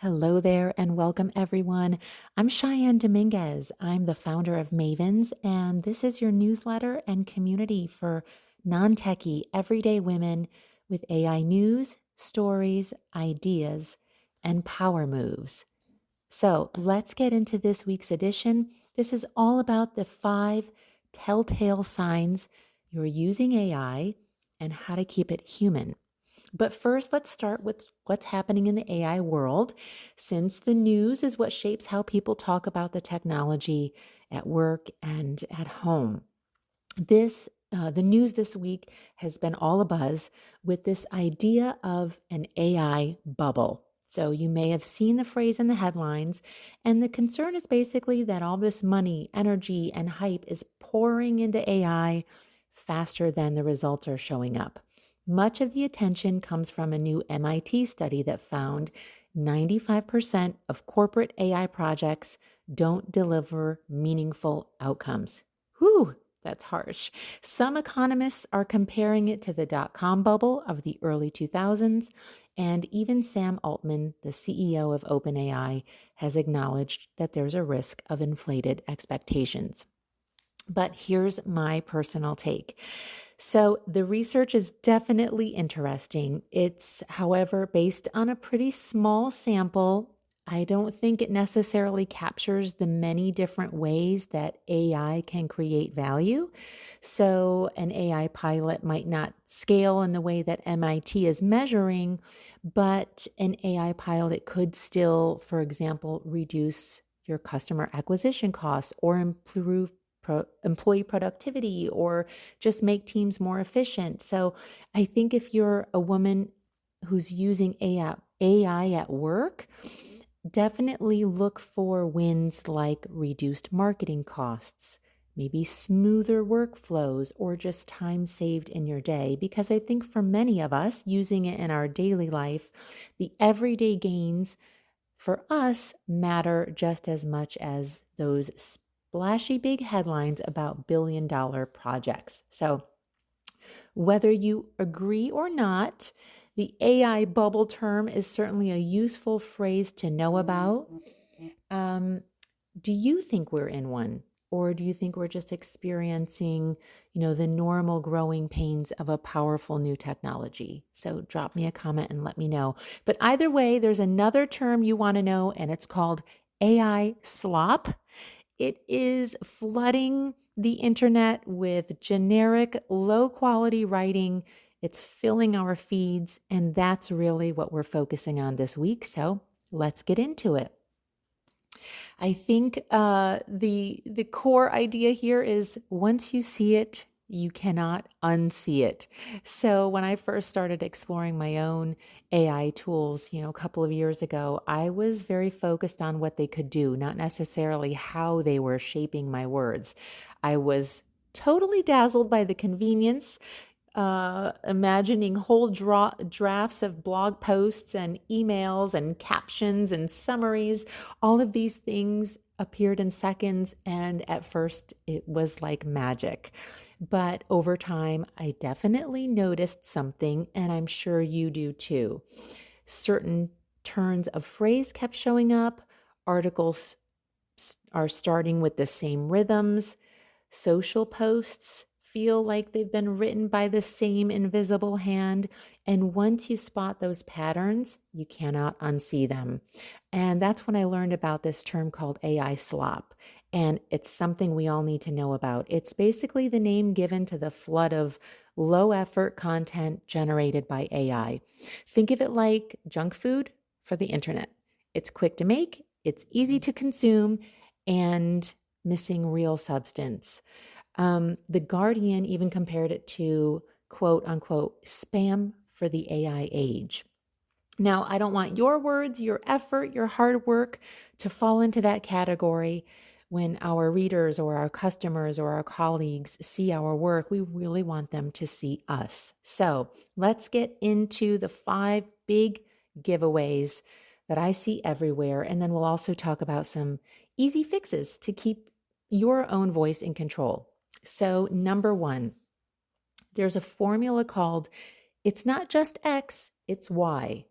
Hello there and welcome everyone. I'm Cheyenne Dominguez. I'm the founder of Mavens, and this is your newsletter and community for non-techie everyday women with AI news, stories, ideas, and power moves. So let's get into this week's edition. This is all about the 5 telltale signs you're using AI and how to keep it human. But first, let's start with what's happening in the AI world, since the news is what shapes how people talk about the technology at work and at home. The news this week has been all abuzz with this idea of an AI bubble. So you may have seen the phrase in the headlines, and the concern is basically that all this money, energy, and hype is pouring into AI faster than the results are showing up. Much of the attention comes from a new MIT study that found 95% of corporate AI projects don't deliver meaningful outcomes. Whew, that's harsh. Some economists are comparing it to the dot-com bubble of the early 2000s, and even Sam Altman, the CEO of OpenAI, has acknowledged that there's a risk of inflated expectations. But here's my personal take. So the research is definitely interesting. It's, however, based on a pretty small sample. I don't think it necessarily captures the many different ways that AI can create value. So an AI pilot might not scale in the way that MIT is measuring, but an AI pilot could still, for example, reduce your customer acquisition costs or improve employee productivity or just make teams more efficient. So I think if you're a woman who's using AI at work, definitely look for wins like reduced marketing costs, maybe smoother workflows, or just time saved in your day. Because I think for many of us using it in our daily life, the everyday gains for us matter just as much as those splashy big headlines about billion-dollar projects. So whether you agree or not, the AI bubble term is certainly a useful phrase to know about. Um, do you think we're in one? Or do you think we're just experiencing, the normal growing pains of a powerful new technology? So drop me a comment and let me know. But either way, there's another term you want to know, and it's called AI slop. It is flooding the internet with generic, low quality writing. It's filling our feeds, and that's really what we're focusing on this week. So let's get into it. I think the core idea here is once you see it, you cannot unsee it. So when I first started exploring my own AI tools, a couple of years ago, I was very focused on what they could do, not necessarily how they were shaping my words. I was totally dazzled by the convenience, imagining whole drafts of blog posts and emails and captions and summaries. All of these things appeared in seconds, and at first it was like magic. But over time, I definitely noticed something, and I'm sure you do too. Certain turns of phrase kept showing up, articles are starting with the same rhythms, social posts feel like they've been written by the same invisible hand. And once you spot those patterns, you cannot unsee them. And that's when I learned about this term called AI slop. And it's something we all need to know about. It's basically the name given to the flood of low effort content generated by AI. Think of it like junk food for the internet. It's quick to make, it's easy to consume, and missing real substance. The Guardian even compared it to quote unquote spam for the AI age. Now, I don't want your words, your effort, your hard work to fall into that category. When our readers or our customers or our colleagues see our work, we really want them to see us. So let's get into the 5 big giveaways that I see everywhere. And then we'll also talk about some easy fixes to keep your own voice in control. So number 1, there's a formula called it's not just X, it's Y.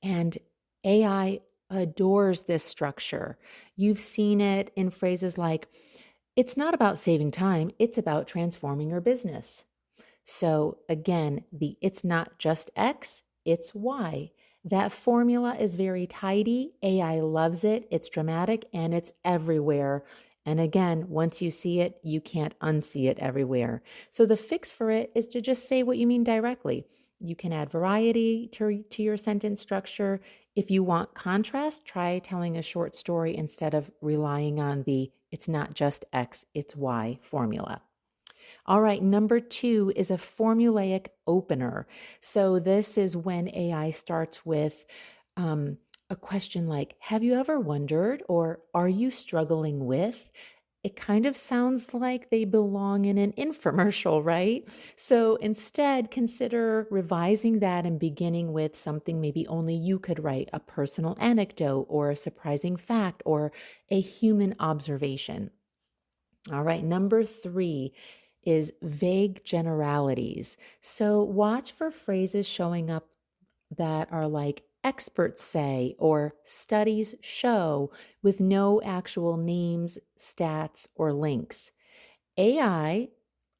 And AI adores this structure. You've seen it in phrases like, it's not about saving time, it's about transforming your business. So again, it's not just X, it's Y. That formula is very tidy. AI loves it. It's dramatic and it's everywhere. And again, once you see it, you can't unsee it everywhere. So the fix for it is to just say what you mean directly. You can add variety to your sentence structure. If you want contrast, try telling a short story instead of relying on the it's not just X, it's Y formula. All right, number 2 is a formulaic opener. So this is when AI starts with a question like, have you ever wondered, or are you struggling with? It kind of sounds like they belong in an infomercial, right? So instead, consider revising that and beginning with something maybe only you could write, a personal anecdote or a surprising fact or a human observation. All right, number 3 is vague generalities. So watch for phrases showing up that are like experts say or studies show with no actual names, stats, or links. AI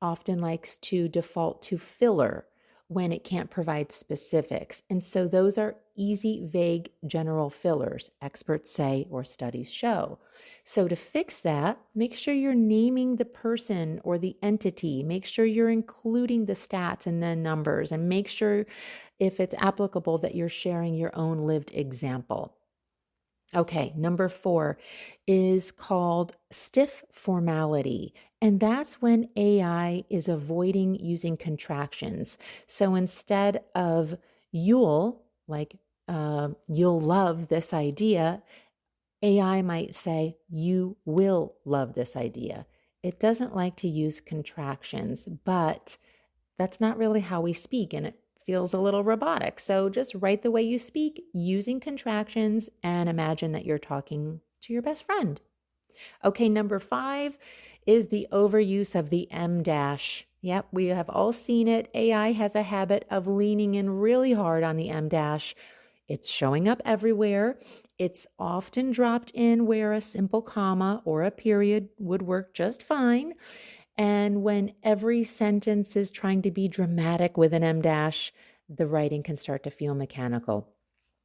often likes to default to filler when it can't provide specifics. And so those are easy, vague, general fillers, experts say or studies show. So to fix that, make sure you're naming the person or the entity. Make sure you're including the stats and the numbers, and make sure if it's applicable that you're sharing your own lived example. Okay, number 4 is called stiff formality. And that's when AI is avoiding using contractions. So instead of you'll love this idea, AI might say, you will love this idea. It doesn't like to use contractions, but that's not really how we speak, and it feels a little robotic. So just write the way you speak using contractions and imagine that you're talking to your best friend. Okay, number 5 is the overuse of the M dash. Yep, we have all seen it. AI has a habit of leaning in really hard on the M dash. It's showing up everywhere. It's often dropped in where a simple comma or a period would work just fine. And when every sentence is trying to be dramatic with an M dash, the writing can start to feel mechanical.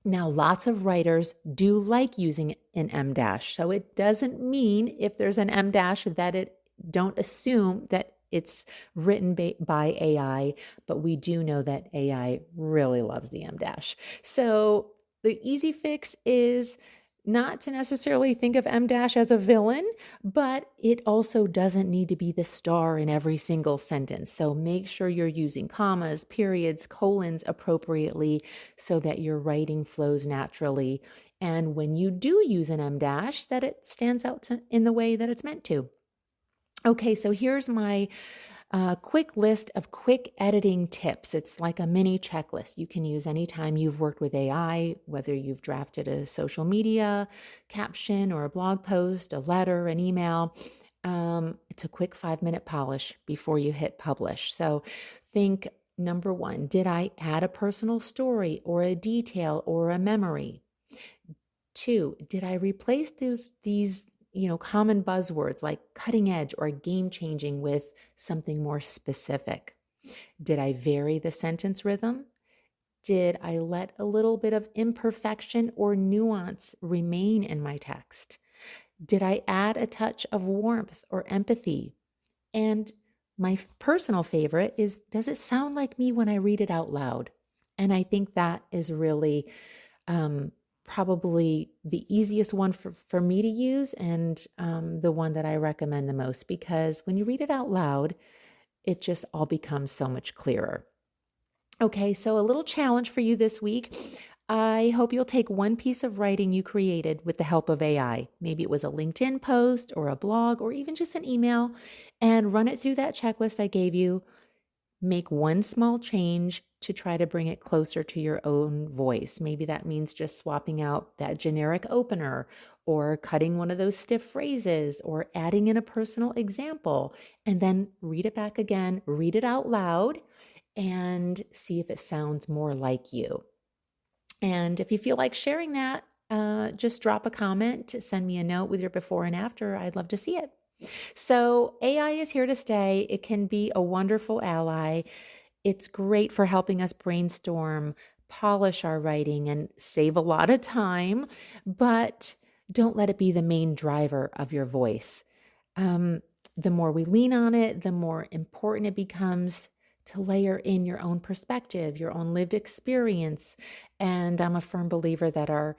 Now, lots of writers do like using an M dash. So it doesn't mean if there's an M dash that don't assume that it's written by AI, but we do know that AI really loves the M dash. So the easy fix is not to necessarily think of M dash as a villain, but it also doesn't need to be the star in every single sentence. So make sure you're using commas, periods, colons appropriately so that your writing flows naturally. And when you do use an M dash, that it stands out in the way that it's meant to. Okay, so here's my quick list of quick editing tips. It's like a mini checklist you can use anytime you've worked with AI, whether you've drafted a social media caption or a blog post, a letter, an email. It's a quick 5-minute polish before you hit publish. So think, number 1, did I add a personal story or a detail or a memory? 2, did I replace these common buzzwords like cutting edge or game changing with something more specific? Did I vary the sentence rhythm? Did I let a little bit of imperfection or nuance remain in my text? Did I add a touch of warmth or empathy? And my personal favorite is, does it sound like me when I read it out loud? And I think that is really probably the easiest one for me to use, and the one that I recommend the most, because when you read it out loud, it just all becomes so much clearer. Okay, so a little challenge for you this week. I hope you'll take one piece of writing you created with the help of AI. Maybe it was a LinkedIn post or a blog or even just an email, and run it through that checklist I gave you. Make one small change to try to bring it closer to your own voice. Maybe that means just swapping out that generic opener or cutting one of those stiff phrases or adding in a personal example, and then read it back again, read it out loud, and see if it sounds more like you. And if you feel like sharing that, just drop a comment, send me a note with your before and after. I'd love to see it. So, AI is here to stay. It can be a wonderful ally. It's great for helping us brainstorm, polish our writing, and save a lot of time, but don't let it be the main driver of your voice. Um, the more we lean on it, the more important it becomes to layer in your own perspective, your own lived experience. And I'm a firm believer that our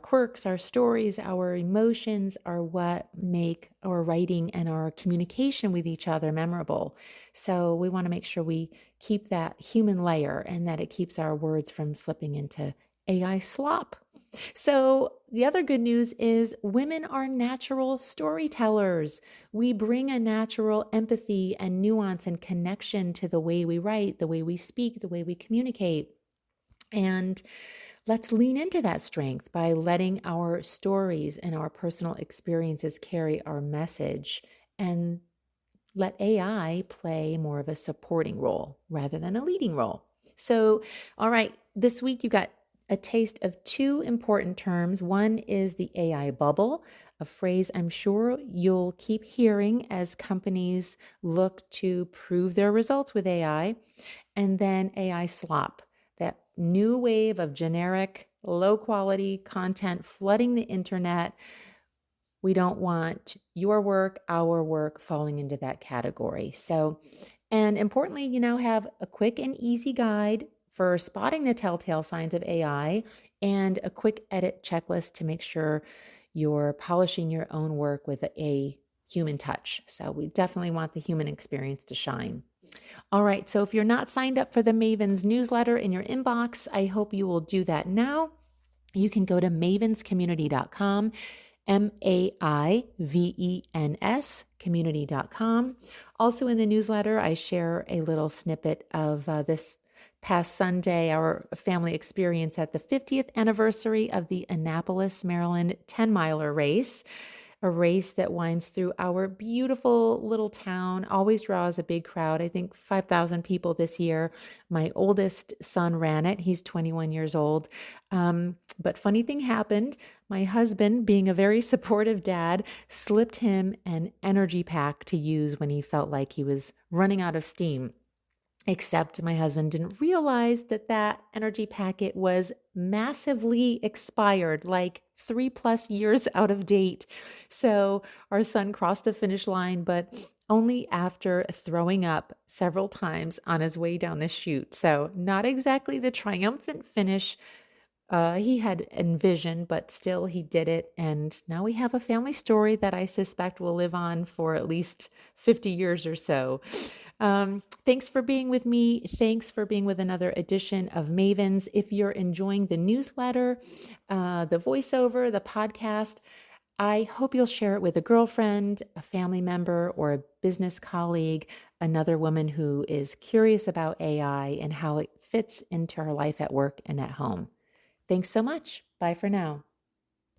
quirks, our stories, our emotions are what make our writing and our communication with each other memorable. So we want to make sure we keep that human layer and that it keeps our words from slipping into AI slop. So, the other good news is women are natural storytellers. We bring a natural empathy and nuance and connection to the way we write, the way we speak, the way we communicate. And let's lean into that strength by letting our stories and our personal experiences carry our message and let AI play more of a supporting role rather than a leading role. So, all right, this week you got a taste of two important terms. One is the AI bubble, a phrase I'm sure you'll keep hearing as companies look to prove their results with AI. And then AI slop, that new wave of generic, low quality content flooding the internet. We don't want your work, our work falling into that category. So, and importantly, you now have a quick and easy guide for spotting the telltale signs of AI and a quick edit checklist to make sure you're polishing your own work with a human touch. So we definitely want the human experience to shine. All right, so if you're not signed up for the Mavens newsletter in your inbox, I hope you will do that now. You can go to mavenscommunity.com, MAIVENS, community.com. Also in the newsletter, I share a little snippet of this past Sunday, our family experience at the 50th anniversary of the Annapolis, Maryland 10-miler race. A race that winds through our beautiful little town, always draws a big crowd. I think 5,000 people this year. My oldest son ran it. He's 21 years old. But funny thing happened. My husband, being a very supportive dad, slipped him an energy pack to use when he felt like he was running out of steam. Except my husband didn't realize that energy packet was massively expired, like 3+ years out of date. So our son crossed the finish line, but only after throwing up several times on his way down the chute. So not exactly the triumphant finish he had envisioned, but still he did it. And now we have a family story that I suspect will live on for at least 50 years or so. Thanks for being with me. Thanks for being with another edition of Mavens. If you're enjoying the newsletter, the voiceover, the podcast, I hope you'll share it with a girlfriend, a family member, or a business colleague, another woman who is curious about AI and how it fits into her life at work and at home. Thanks so much. Bye for now.